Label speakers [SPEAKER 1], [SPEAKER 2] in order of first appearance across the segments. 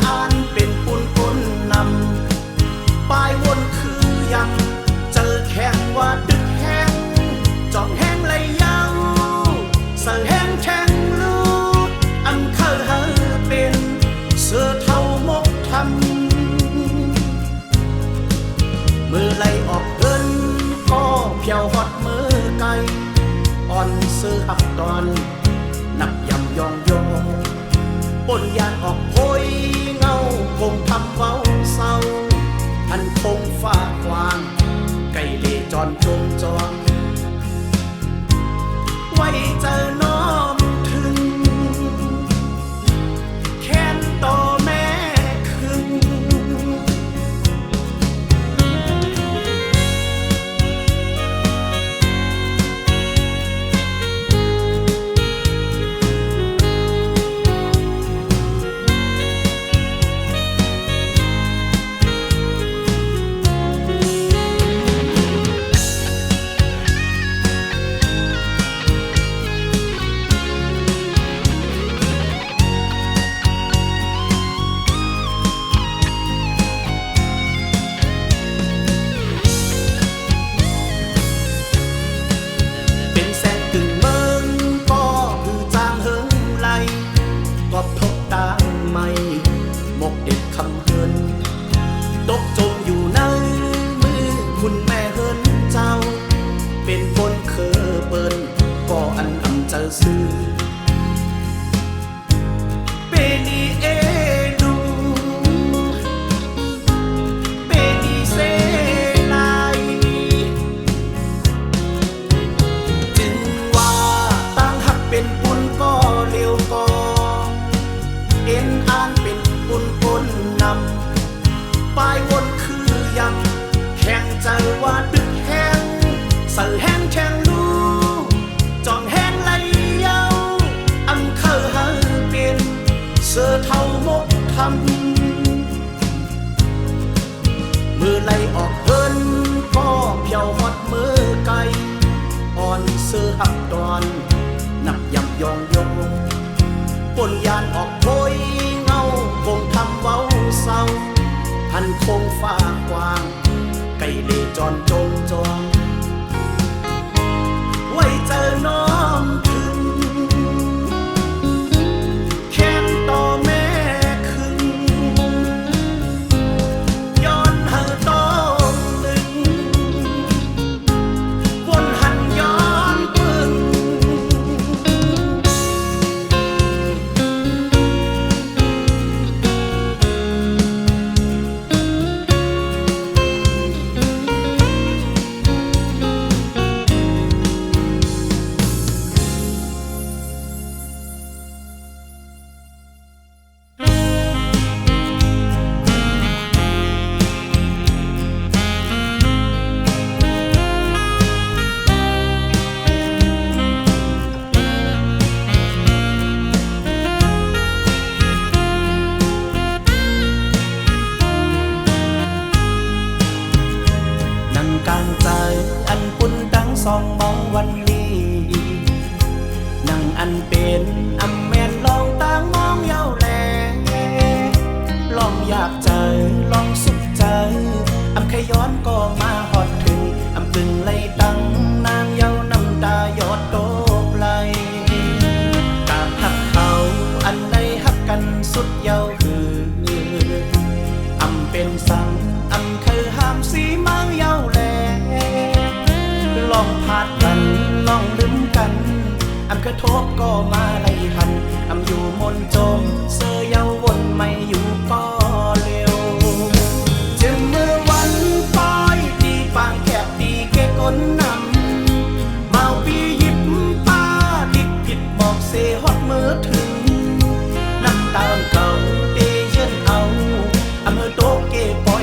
[SPEAKER 1] อ่านเป็นปุ่นก้นนำปลายวนคือยังเจอแข่งว่าดึกแห้งจองแห้งเลยยาวเสือแห้งแข่งลูอันเคยเฮอเป็นเสือเท่ามกทำมือไล่ออกเดินก็เพียวหอดมือไกลอ่อนซื้อหักตอนนับยำยองโยปนยานออกโพยเงาคงทำเว้าเศร้าอันคงฟ้ากว้างไก่เล่จอนจงจองไว้เจอน้อมถึงแค้นต่อแม่คึงปลายวนคือยังแข่งใจว่าดึกแห้งเสือแห้งแข่งลูจองแห้งไหลเยาอันเคยเฮอเป็นเสือเท่ามกทำมือไล่ออกเดินก็เพียวหอดมือไกลอ่อนเสือหักตอนนับยำยองโยปนยานออกโพยเงาคงทำเว้าเศร้าพันคงฟ้ากว้างไก่เล่จอนจงจองไว้เจอน้อมถึงแค้นต่อแม่คึงย้อนเฮอต้องลึงวนหันย้อนปึงกลางใจอันปุ่นดังสองมองวันนี้นั่งอันเป็นอำแม่นลองต่างมองเย้าแลลองอยากเจอลองสุขใจอำขย้อนก็มาหอดถึงอำตึงไล่ตั้งนางเย้าน้ำตายอดโตกไหลตามหักเขาอันใดหักกันสุดเย้าคืออำเป็นสังอำเคยห้ามสีมังเย้าแลลองพาดกันลองลืมกันอำกระทบก็มาไล่หันอำอยู่มนจมเสือเยาวนไม่อยู่ก็เร็วจึงเมื่อวันป้อยดีฟางแคบดีเกก้นนำเมาปีหยิบป้าดิกผิดบอกเสฮอดมือถึงน้ำตาเก่าเตเยินเอาอำเภอโตเกปอย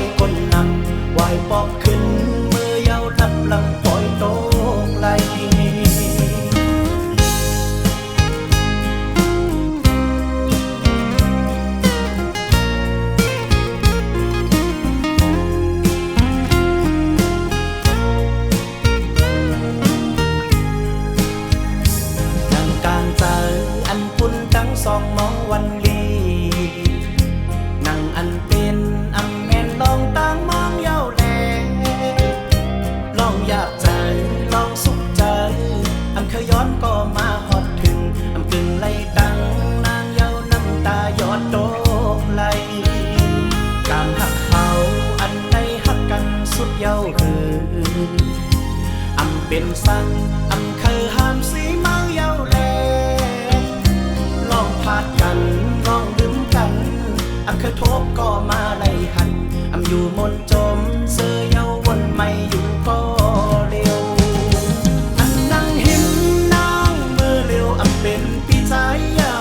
[SPEAKER 1] เป็นสังอำเคยห้ามสีเมาเยาแลลองพาดกันลองดื่มกันเคยทบก็มาไล่หันอยู่มนจมเสือเยาวนไม่อยู่ก็เร็วนั่งหินนางมือเร็วเป็นพี่ชายเยา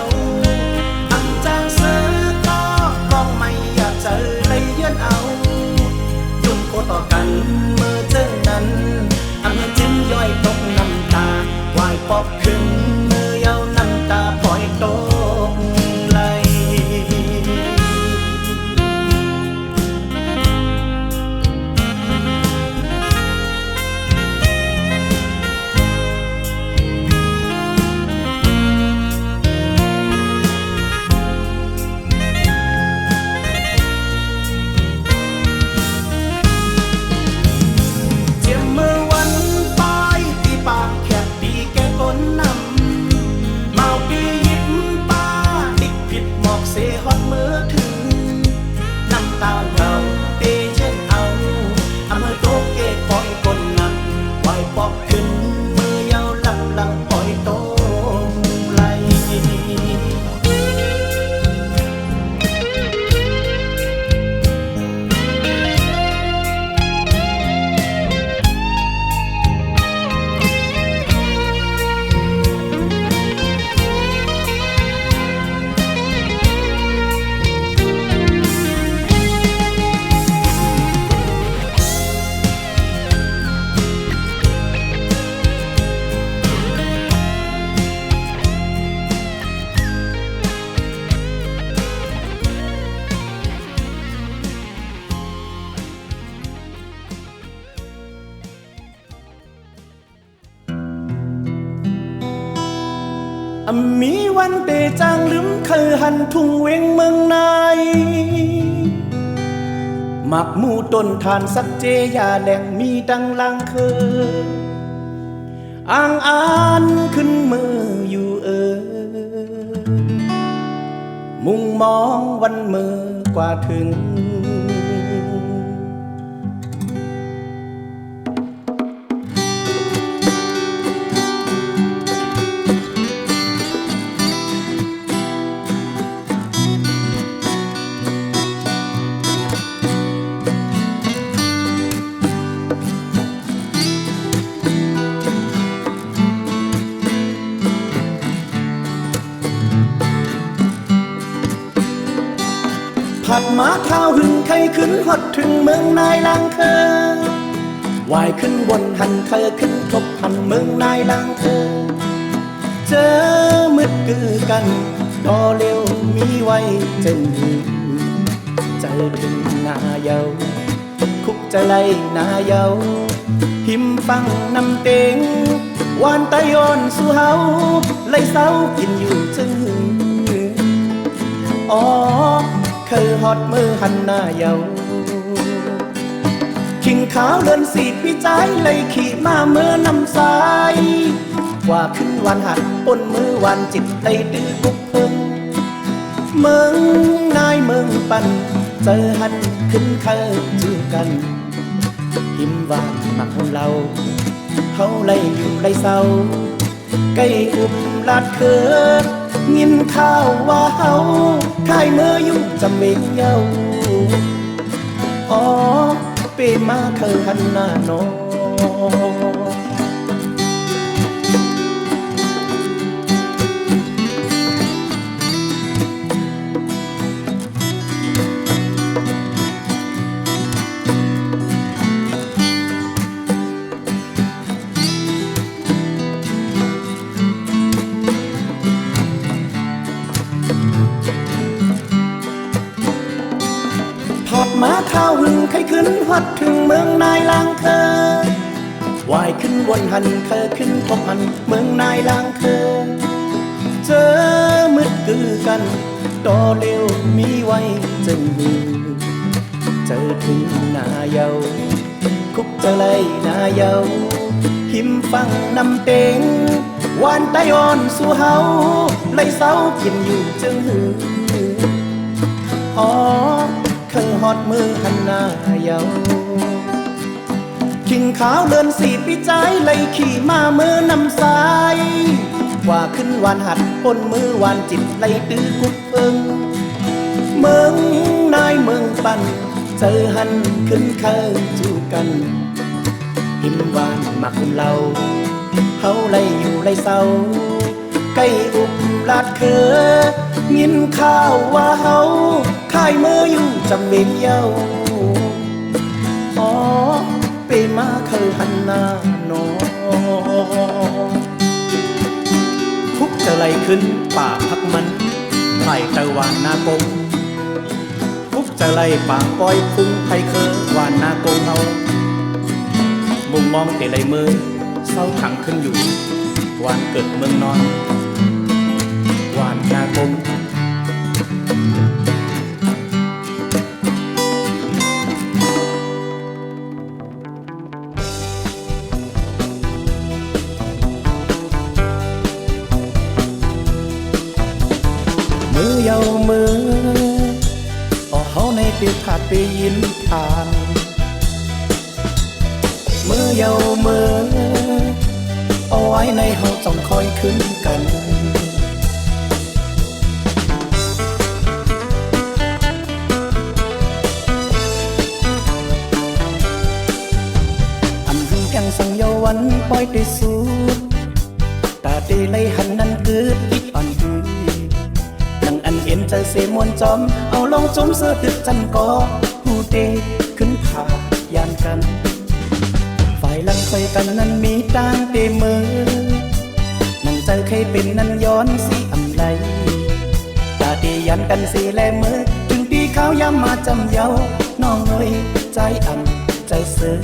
[SPEAKER 1] จางเสือก็ลองไม่อยากเจอเลยเยือนเอายุ่งโคต่อกันเมื่อเจอนั้นจิ้มย่อยตกน้ำตาวายปอบขึ้นมือเยาน้ำตาปล่อยตกไหลมีวันเตจางลืมเคยหันทุ่งเวงเมืองในหมักหมูต้นทานสักเจยาแดงมีดังลังเคยอ่างอ่านขึ้นมืออยู่มุ่งมองวันมือกว่าถึงผัดหมาข้าวหึงใครขึ้นฮอดถึงเมืองนายลังเคยวายขึ้นบนหันเคยขึ้นทบหันเมืองนายลังเคเจอมืดกือกันต่อเร็วมีไว้เจนเจอถึงนาเยาคุกจะไล่นาเยาหิมฟังนำเต็งวานตะยอนสู่เฮาไล่เศร้ากินอยู่จึงอ๋อเคยฮอดมือหันหน้าเยาขิงขาวเดินสีพี่ใจเลยขี่มาเมื่อนำสายว่าขึ้นวันหัดปนมือวันจิตไตตื้อกุกเพิ่งเมืองนายเมืองปันเจอหันขึ้นเคยจื้อกันหิมวานมาคนเราเขาไล่อยู่ไล่เศร้าใกล้อุบลาดเคินยินข้าวว่าเฮาค่ายเมื่อยุ่งจำเมงเยาอ๋อเปมาเคยหันหน้าโนมาข้าวหึงใครขึ้นฮอดถึงเมืองนายลังเควายขึ้นวนหันเคยขึ้นทบหันเมืองนายลังเคเจอมืดกือกันต่อเร็วมีไว้จึงเจอถึงนาเยาคุกจะไล่นาเยาหิมฟังนำเต็งวานตะยอนสู่เฮาไล่เศร้ากินอยู่จึงอ๋อเคยฮอดมือหันหน้าเยาข ขิงขาวเลือนสีปีใจไล่ขี่มาเมื่อนำสายว่าขึ้นวานหัดปนมือวานจิตไล่ตื้อกุดเอิงเมืองนายเมืองปันเจอหันขึ้นเคยจูกันหิมวานมาคุมเราเฮาไล่อยู่ไล่เศร้าใกล้อุบลาดเคอยินข่าวว่าเฮาค่ายมืออยู่จำเป็นเย้าอ๋อไปมาเคยหันหน้าโนทุกจะไล่ขึ้นป่าพักมันไผ่ตะวันนากงทุกจะไล่ป่าปล่อยพุ่งไผ่เคอวานนากงเอามุมมองเตะไหลมือเศร้าขังขึ้นอยู่วานเกิดเมืองนอนวานนากงมือเยามือออกเขาในปีขาดไปยินผ่านมือเยามือเอาไว้ในห้องจ้องคอยขึ้นกันอันหึงแกงสังเยาวันปล่อยได้สูดตาดีไล่หันนั้นเกิดอีกอ่อนหือนังอันเห็นใจเสมวนจอมเอาลงจมเสื้อตึกจันกอผู้เดขึ้นผายานกันฝ่ายหลังคอยกันนั้นมีต่างเตมือนั่งใจเคยเป็นนั้นย้อนสีอำไลตาดียันกันสีแลมือถึงตีเขาย้ำมาจำเยาน้องเอ้ยใจอ่ำใจเสือ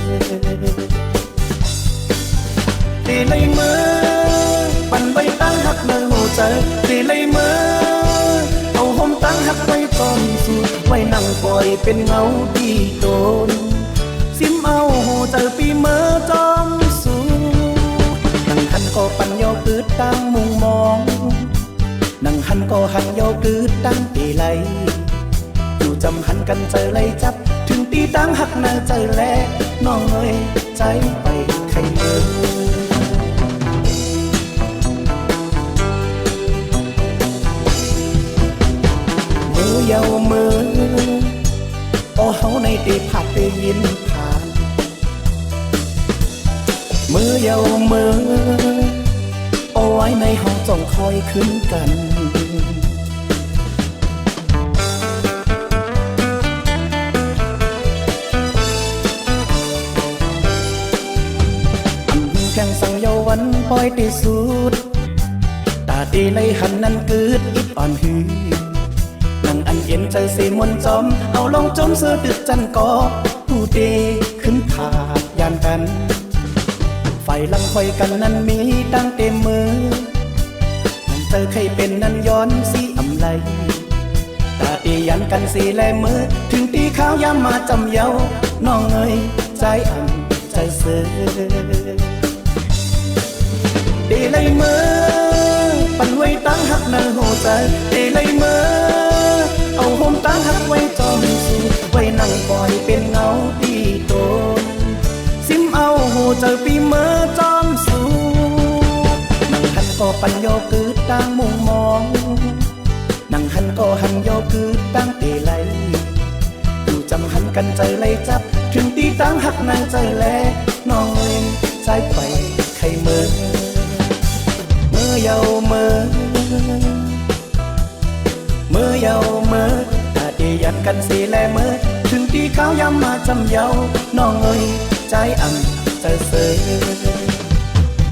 [SPEAKER 1] ตีเลยมือปั่นใบตั้งหักเนื้อหัวใจตีเลยมือเอาห่มตั้งหักไว้ก่อนสู่ไว้นั่งปล่อยเป็นเงาที่โดนซิมเอาหูเจอปีเมื่อจอมสูนั่งหันก็ปั่นโยกืดตั้งมุงมองนั่งหันก็หันโยกืดตั้งตีไหลอยู่จำหันกันเจอไหลจับถึงตีตั้งหักหน้าเจอแลน้องเอ้ยใจไปใครเมื่อมือเยามือโอ้เฮาในตีผัดไปยินผ่านมือเยามือเอาไว้ในห้องจ้องคอยขึ้นกันอันแข่งสังเยาวันปล่อยตีสุดตาดีไล่หันนั้นเกิดอีกอ่อนหือนั่งอันเย็นใจเสมวนจอมเอาลงจมเสื้อตึกจันกอผู้เดขึ้นผายานกันไฟลังคอยกันนั้นมีตั้งเต็มมือนั่งเจอใครเป็นนั้นย้อนสีอำไลตาดียันกันสีแลมือถึงตีข้าวยามมาจำเยาน้องเอ้ยใจอ่ำใจเสือดีเลยมือปั่นไว้ตั้งหักเนื้อหัวใจดีเลยมือเอาห่มตั้งหักไว้จอมสูไว้นั่งปล่อยเป็นเงาที่โดนซิมเอาหูเจอปีเมื่อจอมสูนั่งหันก็ปั่นโยกืดตั้งมุงมองนั่งหันก็หันโยกืดตั้งเตไหลอยู่จำหันกันใจไหลจับถึงตีตั้งหักนางใจแลน้องเล่นใจไปใครเมื่อมือเยามือมือเยามือตาดียันกันสีแลมือถึงตีเขาย้ำมาจำเยาน้องเอ้ยใจอ่ำใจเสือ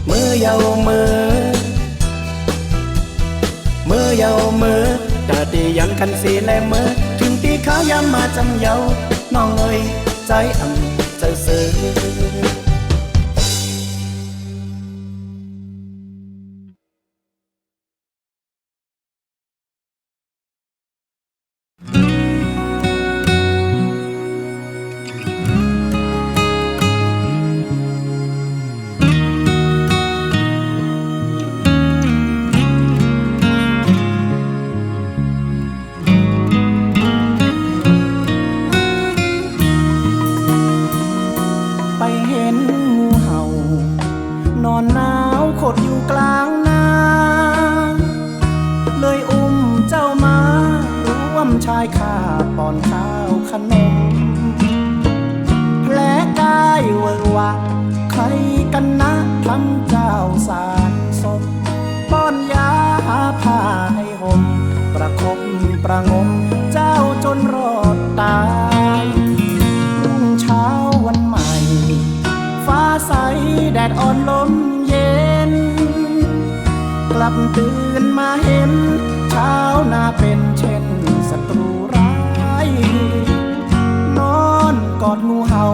[SPEAKER 1] มือเยามือมือเยามือตาดียันกันสีแลมือถึงตีเขาย้ำมาจำเยาน้องเอ้ยใจอ่ำใจเสือไปเห็น ตื่นมาเห็นชาวนาเป็นเช่นศัตรูร้ายนอนกอดงูเห่า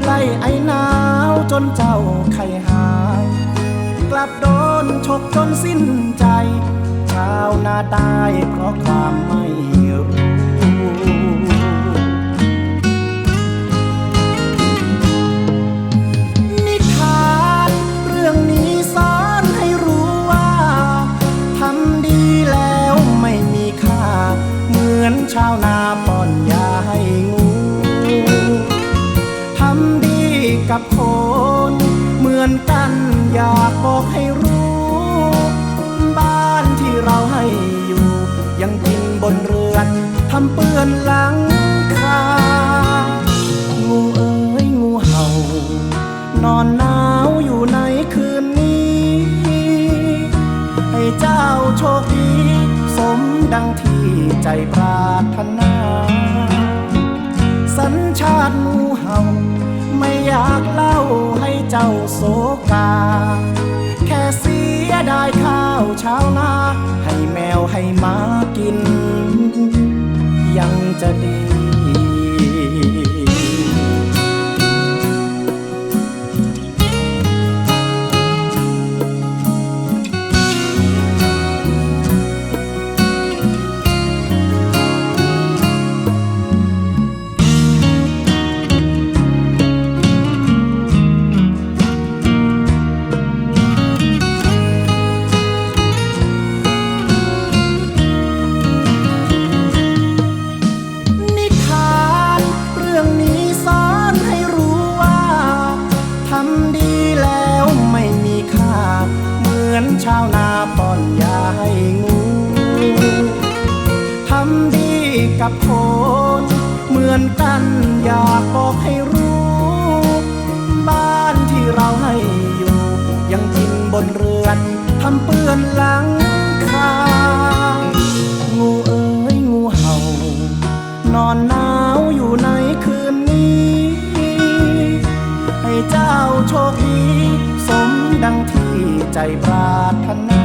[SPEAKER 1] ไล่ไอหนาวจนเจ้าไข้หายกลับโดนฉกจนสิ้นใจชาวนาตายเพราะความไม่รู้นิทานเรื่องนี้สอนให้รู้ว่าทำดีแล้วไม่มีค่าเหมือนชาวนาป้อนยาให้งูทำดีกับคนเหมือนกันอยากบอกให้รู้บ้านที่เราให้อยู่ยังกินบนเรือนทำเปื้อนหลังคางูเอ๋ยงูเห่านอนหนาวอยู่ในคืนนี้ให้เจ้าโชคดีสมดังที่ใจปรารถนาสัญชาติงูเห่าไม่อยากเล่าให้เจ้าโศกาแค่เสียดายข้าวชาวนาให้แมวให้หมากินยังจะดี ชาวนาป้อนยาให้งูทำดีกับคนเหมือนกันอยากบอกให้รู้บ้านที่เราให้อยู่ยังกินบนเรือนทำเปื้อนหลังคางูเอ๋ยงูเห่านอนหนาวอยู่ในคืนนี้ให้เจ้าโชคดีสมดังที่ใจปรารถนา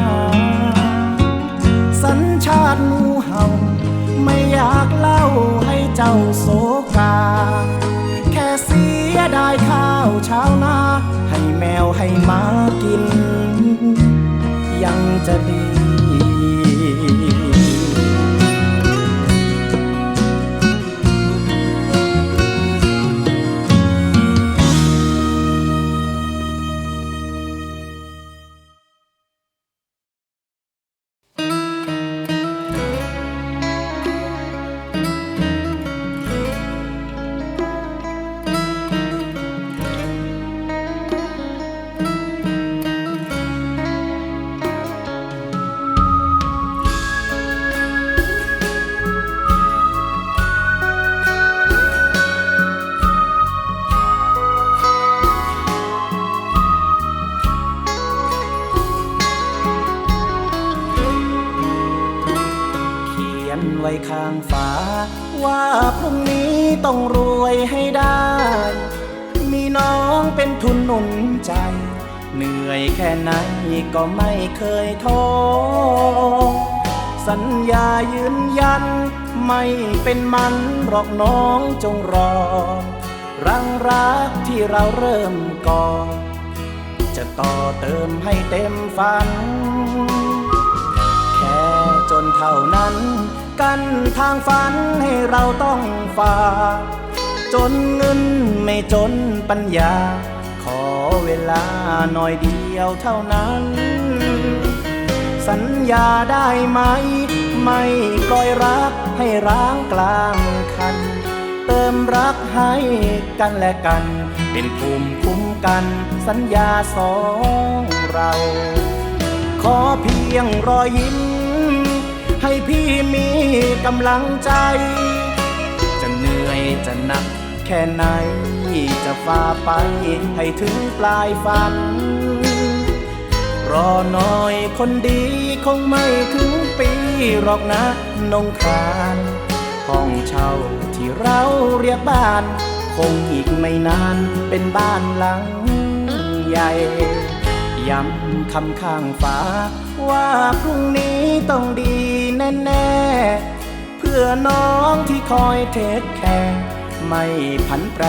[SPEAKER 1] สัญชาติงูเห่าไม่อยากเล่าให้เจ้าโศกาแค่เสียดายข้าวชาวนาให้แมวให้หมากินยังจะดี ไว้ข้างฝาว่าพรุ่งนี้ต้องรวยให้ได้มีน้องเป็นทุนหนุนใจเหนื่อยแค่ไหนก็ไม่เคยท้อสัญญายืนยันไม่เป็นมันหรอกน้องจงรอรังรักที่เราเริ่มก่อจะต่อเติมให้เต็มฝันแค่จนเท่านั้นกันทางฝันให้เราต้องฝ่าจนเงินไม่จนปัญญาขอเวลาหน่อยเดียวเท่านั้นสัญญาได้ไหมไม่ปล่อยรักให้ร้างกลางคันเติมรักให้กันและกันเป็นภูมิคุ้มกันสัญญาสองเราขอเพียงรอยยิ้มให้พี่มีกำลังใจจะเหนื่อยจะหนักแค่ไหนจะฝ่าไปให้ถึงปลายฝันรอหน่อยคนดีคงไม่ถึงปีหรอกนะนงครานห้องเช่าที่เราเรียกบ้านคงอีกไม่นานเป็นบ้านหลังใหญ่ ย้ำคำข้างฟ้าว่าพรุ่งนี้ต้องดีแน่ๆเพื่อน้องที่คอยเทคแคร์ไม่ผันแปร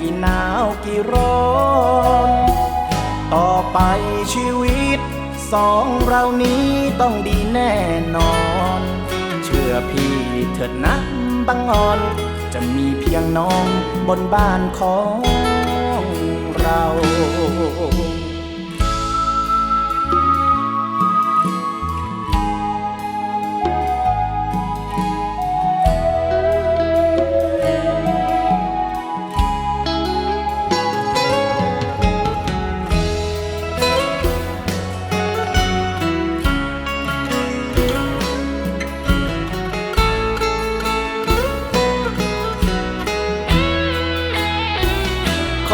[SPEAKER 1] กี่หนาวกี่ร้อนต่อไปชีวิตสองเรานี้ต้องดีแน่นอนเชื่อพี่เถิดนะบังอ่อนจะมีเพียงน้องบนบ้านของเรา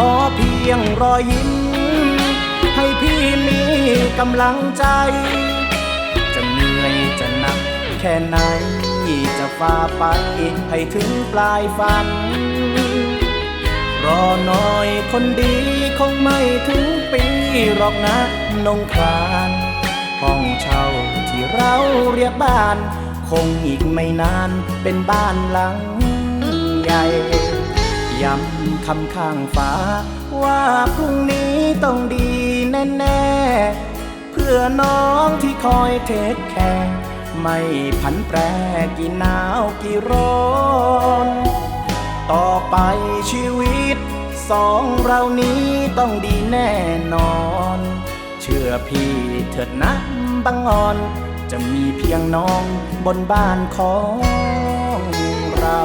[SPEAKER 1] ขอเพียงรอยยิ้มให้พี่มีกำลังใจจะเหนื่อยจะหนักแค่ไหนจะฝ่าไปให้ถึงปลายฝันรอหน่อยคนดีคงไม่ถึงปีหรอกนะนงครานห้องเช่าที่เราเรียกบ้านคงอีกไม่นานเป็นบ้านหลังใหญ่ย้ำคำข้างฟ้าว่าพรุ่งนี้ต้องดีแน่ๆเพื่อน้องที่คอยเทคแคร์ไม่ผันแปรกี่หนาวกี่ร้อนต่อไปชีวิตสองเรานี้ต้องดีแน่นอนเชื่อพี่เถิดนะบังอ่อนจะมีเพียงน้องบนบ้านของเรา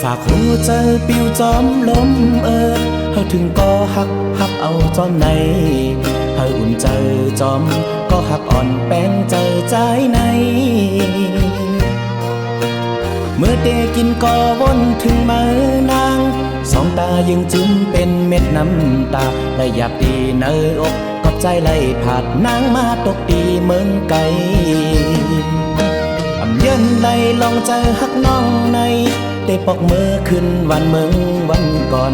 [SPEAKER 1] ฝากหัวใจปิวจอมลมเฮาถึงก็หักเอาจอมในเฮาอุ่นใจจอมก็หักอ่อนแป้งใจในเมื่อเดกินก็วนถึงมือนางสองตายังจิ้มเป็นเม็ดน้ำตาและอยากดีเนยอกกอบใจไล่ผาดนางมาตกดีเมืองไกลอำเยินไล่ลองใจหักน้องในได้ปอกมือขึ้นวันเมืองวันก่อน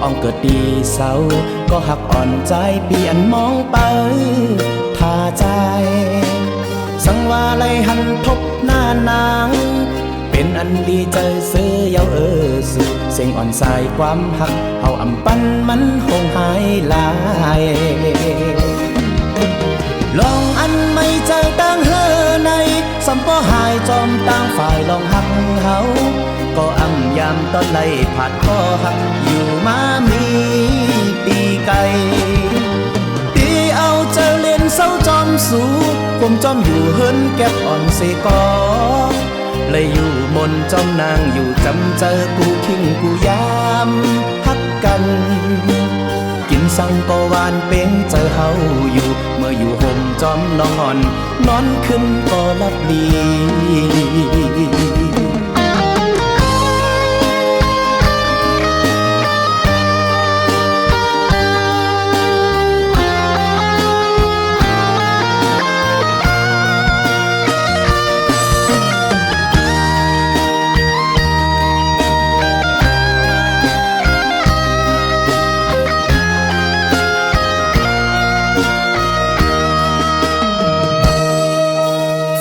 [SPEAKER 1] อ้อมเกิดดีเศร้าก็หักอ่อนใจเปลี่ยนมองไปท่าใจสังว่าไล่หันทบหน้านางเป็นอันดีใจซื้อเยาสุดเสียงอ่อนสายความหักเฮาอำปันมันคงหายลายลองอันไม่เจอตั้งเฮอในสัมก็หายจอมต่างฝ่ายลองหักเฮาก็อ่ำยามตอนไล่ผ่านข้อหักอยู่มามีปีไก่ปีเอาเจอเล่นเศร้าจอมสูผมจอมอยู่เฮินแก็บอ่อนเสกอเลยอยู่มนจอมนางอยู่จำเจอกูคิงกูยามหักกันกินสังก็หวานเป็นเจอเฮาอยู่เมื่ออยู่ห่มจอมนองอ่อนนอนขึ้นก็หลับดี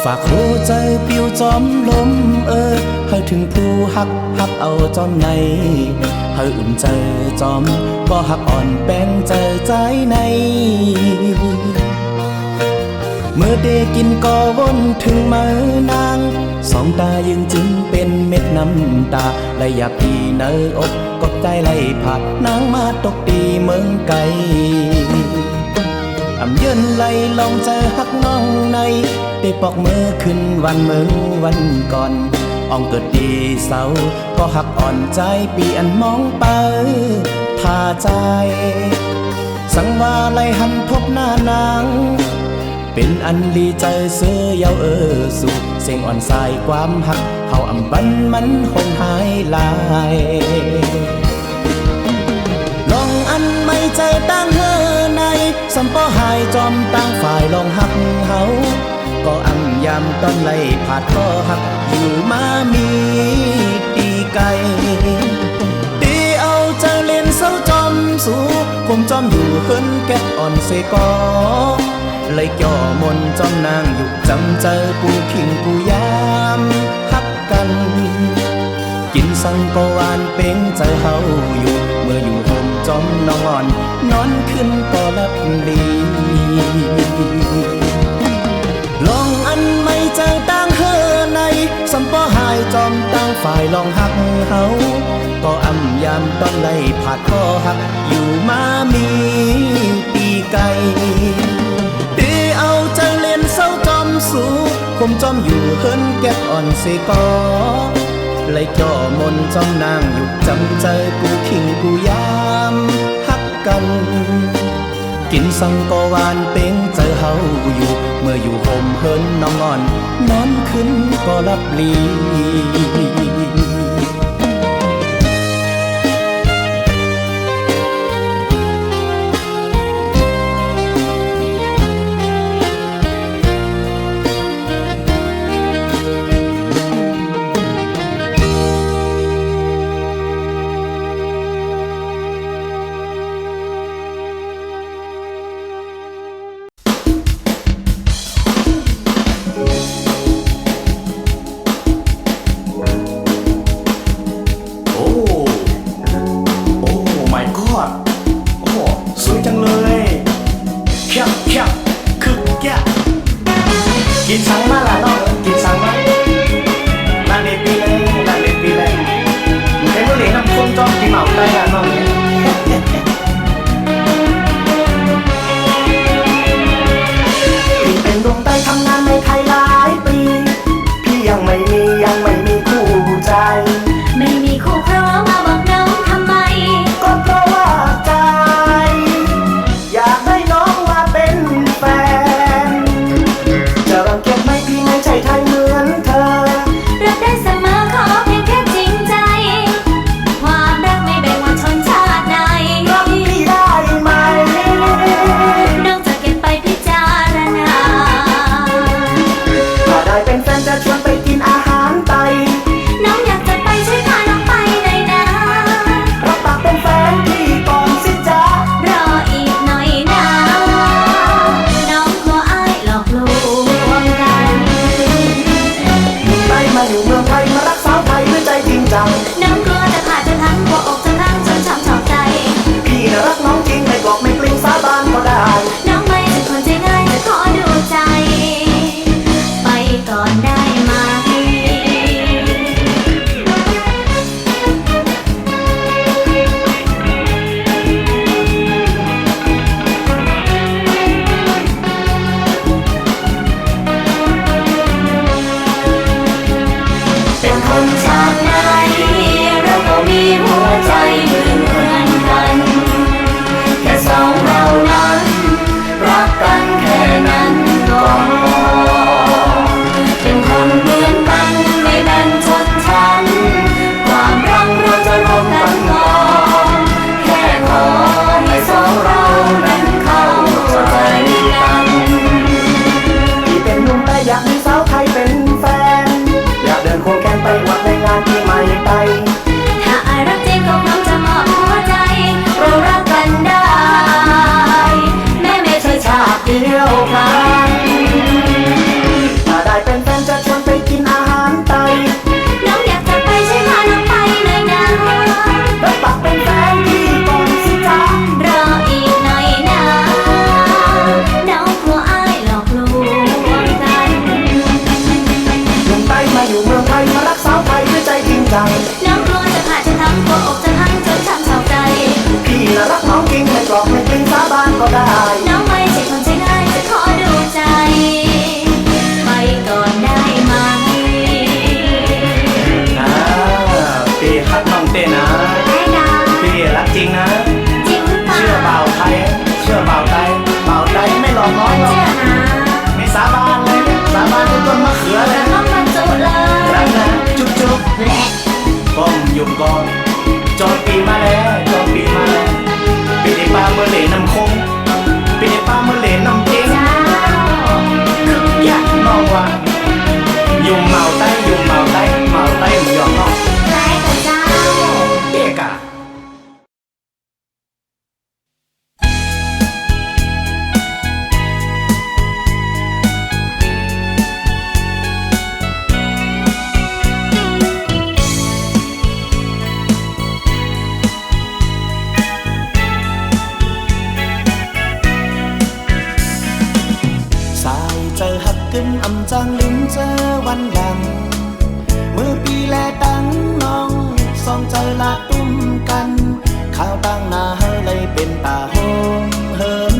[SPEAKER 1] ฝากหัวใจปิวจอมลมให้ถึงผู้หักเอาจอมในให้อุ่นใจจอมก็หักอ่อนแป้งใจในเมื่อได้กินก็วนถึงมือนางสองตายังจิ้มเป็นเม็ดน้ำตาและอยากดีเนยอกกบใจไล่ผัดนางมาตกตีเมืองไกล เยินไหลลองเจอฮักน้องในได้ปอกมือขึ้นวันเมือวันก่อนอ่องเกิดดีเศร้าก็หักอ่อนใจปีอันมองไปท่าใจสังว่าไหลหันพบหน้านางเป็นอันดีใจเสือเยาสู่เสียงอ่อนสายความหักเฮาบันมันคงหายลายลองอันไม่ใจตั้งเฮอในสัมปอหายจอมตั้งฝ่ายลองหักเฮาก็ยามตอนไล่ผาดก็หักอยู่มามีตีไก่ตีเอาเจอเล่นเศร้าจอมสู่ผมจอมอยู่เฮินแก็บอ่อนเสกอเลยจ่อมนจอมนางอยู่จำเจอกูขิงกูยามหักกันกินสังก็หวานเป็นใจเฮาอยู่เมื่ออยู่ห่มจอมนอนนอนขึ้นก็ลับลีลองอันไม่เจอตั้งเฮอในสัมปอหายจอมตั้งฝ่ายลองหักเฮาก็ยามตอนไล่ผาดก็หักอยู่มามีตีไก่ตีเอาใจเล่นเศร้าจอมสู่ผมจอมอยู่เฮินแก็บอ่อนเสกอเลยจ่อมนจอมนางอยู่จำใจกูขิงกูยามหักกันกินสังก็หวานเป็นใจเฮาอยู่เมื่ออยู่ห่มเฮินนอนนอนขึ้นก็ลับลีกินสังมาละน้องกินสังมานั่นเด็กปีเลยนั่นเด็กปีเลยมึงให้ผู้เลี้ยงน้ำคนจอมกินเหมาได้ละน้องเนี่ยพี่เป็นดวงใจทำงานในไทยหลายปีพี่ยังไม่มีคู่ใจ
[SPEAKER 2] ไม่มีคู่เพราะมาบอกน้องทำไม
[SPEAKER 1] ก็เพราะว่าใจอยากได้น้องมาเป็นแฟนจะรังเกียจไหมพี่ไม่ใช่ไทยเหมือนเธอ
[SPEAKER 2] รักได้เสมอขอเพียงแค่จริงใจความรักไม่แบ่งว่าชนชาติไหน
[SPEAKER 1] รักพี่ได้ไหม
[SPEAKER 2] น้องจะเก็บไปพิจารณา
[SPEAKER 1] ถ้าได้เป็นแฟนจะชวนไปกินอาหารไทย
[SPEAKER 2] น้องอยากจะไปช่วยพาน้องไปหน่อยนะ
[SPEAKER 1] รับปากเป็นแฟนพี่ก่อนสิจ๊ะ
[SPEAKER 2] รออีกหน่อยนะน้องกลัวอ้ายหลอกลวงกัน
[SPEAKER 1] ไปมาอยู่เมืองไทยมารักสาวไทยด้วยใจจริงจัง
[SPEAKER 2] น้องกลัวจะขาดจะทั้งกลัวอกจะทั้งจนช้ำชอกใจ
[SPEAKER 1] พี่น่ะรักน้องจริงไม่บอกไม่กลิ้งสาบานก็ได้
[SPEAKER 2] น้องไม่ใช่คนใจง่ายจะขอดูใจไปก่อนได้ไหมเป็นคนชาติไหนเราก็มีหัวใจเหมือนกันแค่สองเรานั้นรักกันแค่นั้นก็พอเป็นคนเหมือนกันไม่แบ่งชนชั้นความรักเราจะร่วมกันก่อนแค่ขอให้สองเรานั้นเข้าใจกัน
[SPEAKER 1] พี่เป็นหนุ่มแต่อยากมีสาวไทยเป็นแฟนอยากเดินควงแขนไปวัดในงานที่ไม่ไป
[SPEAKER 2] ถ้าอายรักจริงก็พร้อมจะมอบหัวใจเรารักกันได้แม้ไม่ใช่ชาติเดียวกัน
[SPEAKER 1] ถ้าได้เป็นแฟนจะชวนไปกินอาหารไทย
[SPEAKER 2] น้องอยากจะไปช่วยพาน้องไปหน่อยนะ
[SPEAKER 1] รับปากเป็นแฟนพี่ก่อนสิจ๊ะ
[SPEAKER 2] รออีกหน่อยนะน้องกลัวอ้ายหลอกลวงกัน
[SPEAKER 1] หนุ่มไทยมาอยู่เมืองไทยมารักสาวไทยด้วยใจจริงจัง
[SPEAKER 2] น้องกลัวจะขาดจะทั้งกลัวอกจะทั้งจนช้ำชอกใจ
[SPEAKER 1] พี่ พี่น่ะรักน้องจริงไม่กลอกไม่จริงสาบานก็ได้
[SPEAKER 2] น้องไม่ใช่คนใจง่ายจะขอดูใจไปก่อนได้ไหม
[SPEAKER 1] พี่รักน้องเต้นะพี่รักจริงนะ
[SPEAKER 2] จริงหรือเปล่า
[SPEAKER 1] เชื่อเบาไทยเชื่อเบาไทยเบาไทยไม่หลอกน้องหรอก
[SPEAKER 2] เชื่อนะ
[SPEAKER 1] ไม่สาบานเลยสาบานเป็นต้นมะเขือเลย
[SPEAKER 2] น้องมันจุเลย
[SPEAKER 1] รักนะจุ๊บจุ๊บ
[SPEAKER 2] และ
[SPEAKER 1] ก้มยุ่มก่อนจอดปีมาแล้วจอดปีมาแล้วปีนี้ปลาเมื่อเหล่น้ำคงปีนี้ปลาเมื่อเหล่น้ำเจ๊งคึกยักน้องว่ายุ่มเมาไต้ยุ่มเมาไต้เมาไต้หยอกน้อง
[SPEAKER 2] ไรกับเจ้า
[SPEAKER 1] เด็กอะเจอหักกึนอำจังลืมเจอวันหลังเมื่อปีแลตั้งน้องสองใจลาตุ้มกันข้าวตั้งหน้าเฮเลยเป็นตาโฮมเฮิม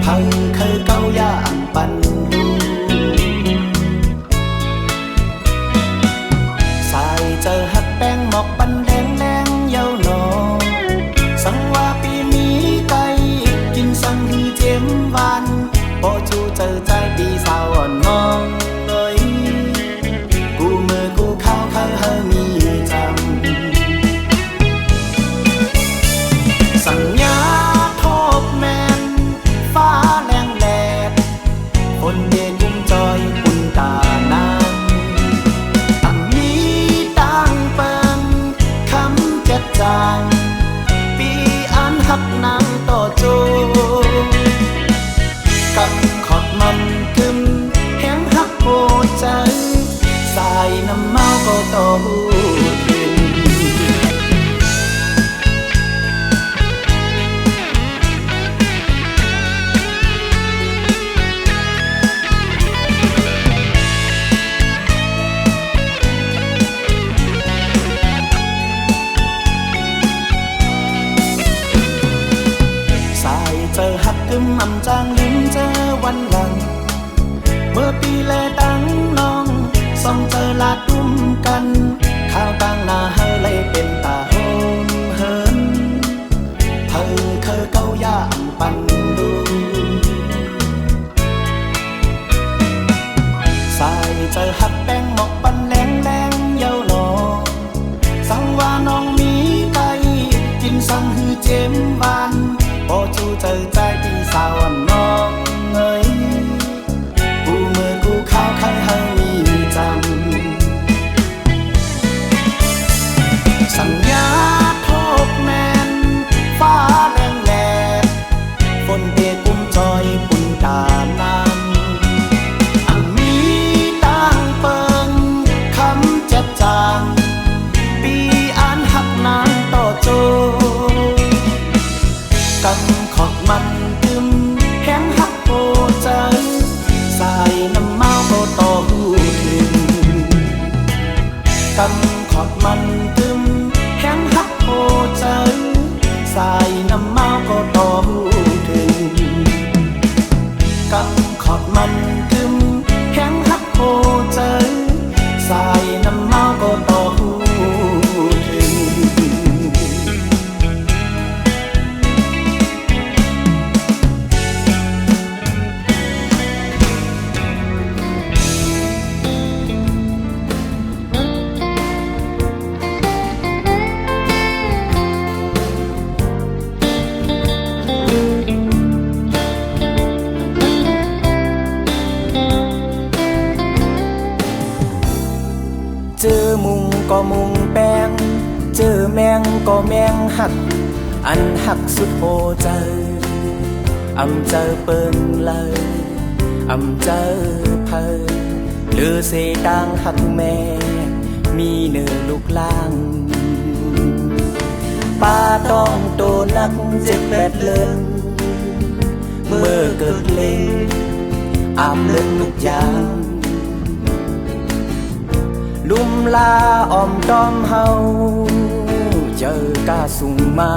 [SPEAKER 1] เพิ่งเคยเก้าย่างปันดูสายเจอหักแป้งหมอกปันแดงแดงเย้าหนอสังว่าปีนี้ไก่กินสังฮือเจมวันพอจูเจอใจปีสาวอ่อนน้องเอ้ยกูมือกูเข้าเฮมีจำสัญญาทบแมนฟ้าแรงแดดฝนเย็นกุ้มจอยปุ่นตานางตั้งมีตั้งเปิงคำเจ็ดจางปีอันหักนางต่อจูกับขอดมันกึมแห้งหักโหดใจสายน้ำเมาก็ต่อหูถึงสายเจอหักกึมอำจางลืมเจอวันหลังเมื่อปีแลตั้งน้องส่องเจอลาตุ้มกันข้าวตั้งหน้าเฮเลยเป็นตาโฮมเฮิมเพิ่งเคยเก้าย่างปันดูสายเจอหักแป้งหมอกปันแรงแรงเย้าหนอสังว่าน้องมีไก่กินสังฮือเจมบานพอจูเจอใจปีสาวน้องเอ้ยกูมือกูเข้าใครให้มีจำสัญญาทบแมนฟ้าแรงแหลกฝนเตะกุ้มจอยปุ่นตานางอันมีตั้งเปิงคำเจ็ดจางปีอันหักนางต่อโจกันขอบมันกึมแห้งหักโหใจสายน้ำเมาก็ต่อหูถึงกันขอบมันกึมแห้งหักโหใจสายน้ำเมาก็ต่อหูถึงกันขอบมันกึมแห้งหักโหใจสายน้ำเมาก็ต่อหูถึงเจอมุงก็มุงแป้งเจอแมงก็แมงหักอันหักสุดโหใจอำเจอเปิงเลยอำเจอเพอหรือเสดังหักแม่มีเนื้อลูกล่างป้าต้องโตนักเจ็บแปดเลินเมื่อเกิดเล่งอาบเลินทุกอย่างลุ่มลาอ้อมต้อมเฮา เจอกาสูงมา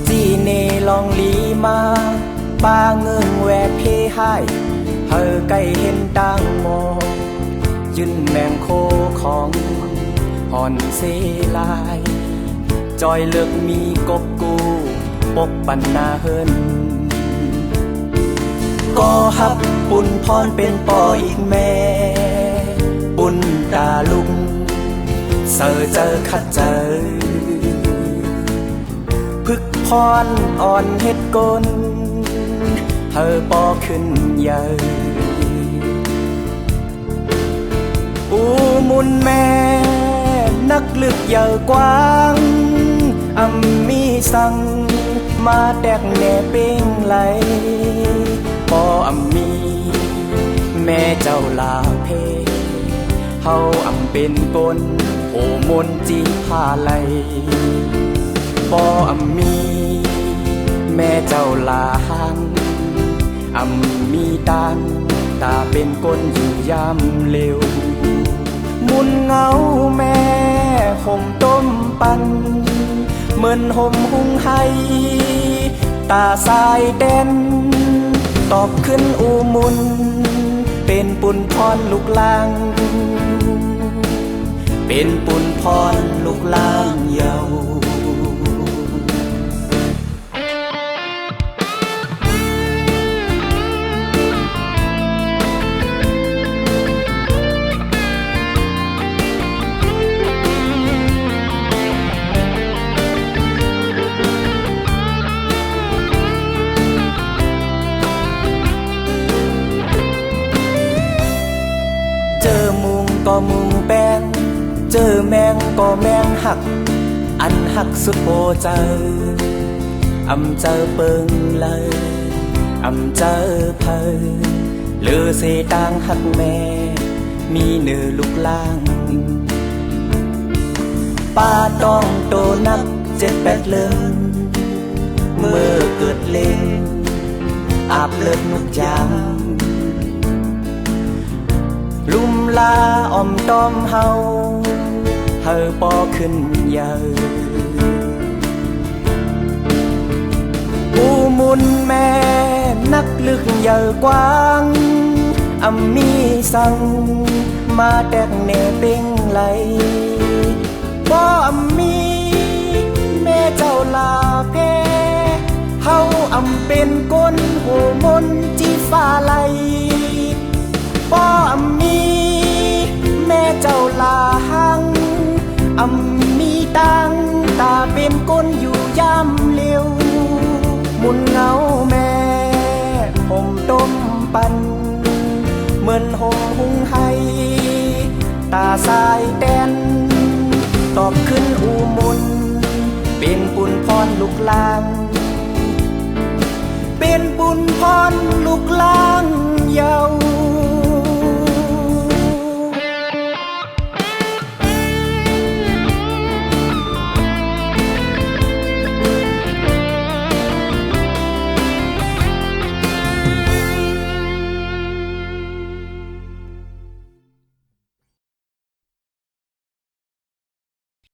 [SPEAKER 1] จีเนลองลีมาป้าเงิงแวดเพให้เฮอใกล้เห็นตังโมยืนแมงโคของหอนเซลายจอยเลือกมีกบกูปกปันนาเฮินก็ฮับปุ่นพรเป็นปออีกแม่ปุ่นตาลุงเสอเจอคัดเจอพึกพรอ่อนเฮ็ดกลเธอปอขึ้นเยอะอูมุนแม่นักลึกเยอะกว้างอำมีสั่งมาแดกแน่เป้งไหลปออำมีแม่เจ้าลาเพเฮาอำเป็นกลโอมนจีพาไหลปออำมีแม่เจ้าลาหังอำมีตังตาเป็นกลอยู่ยามเร็วมุนเงาแม่ห่มต้มปันเหมือนห่มหุงให้ตาสายเด่นตอบขึ้นอูมุนเป็นปุนพรลูกลางเป็นปุนพรลูกลางเยาก็มุงแป้งเจอแมงก็แมงหักอันหักสุดโบเจออำเจอเปิงเลยอำเจอเพอเลือเสตางหักแม่มีเนื้อลูกล่างป้าต้องโตนัก7-8 เลินเมื่อเกิดเล่นอาบเลือดนุกยามลุ่มลาอ้อมต้อมเฮาเฮอปอขึ้นเยอะอูมุนแม่นักลึกเยอะกว้างอำมีสั่งมาแดกเนเป้งไหลปออำมีแม่เจ้าลาเพเฮาอำเป็นก้นโหมนจีฟ้าไหลปออำมีแม่เจ้าลาหังอำมีตังตาเป็นก้นอยู่ยามเลี้ยวมุนเงาแม่ห่มต้มปันเหมือนห่มหุงให้ตาสายแดนตอบขึ้นอูมุนเป็นปุนพรลูกลางเป็นปุนพรลูกลางเยา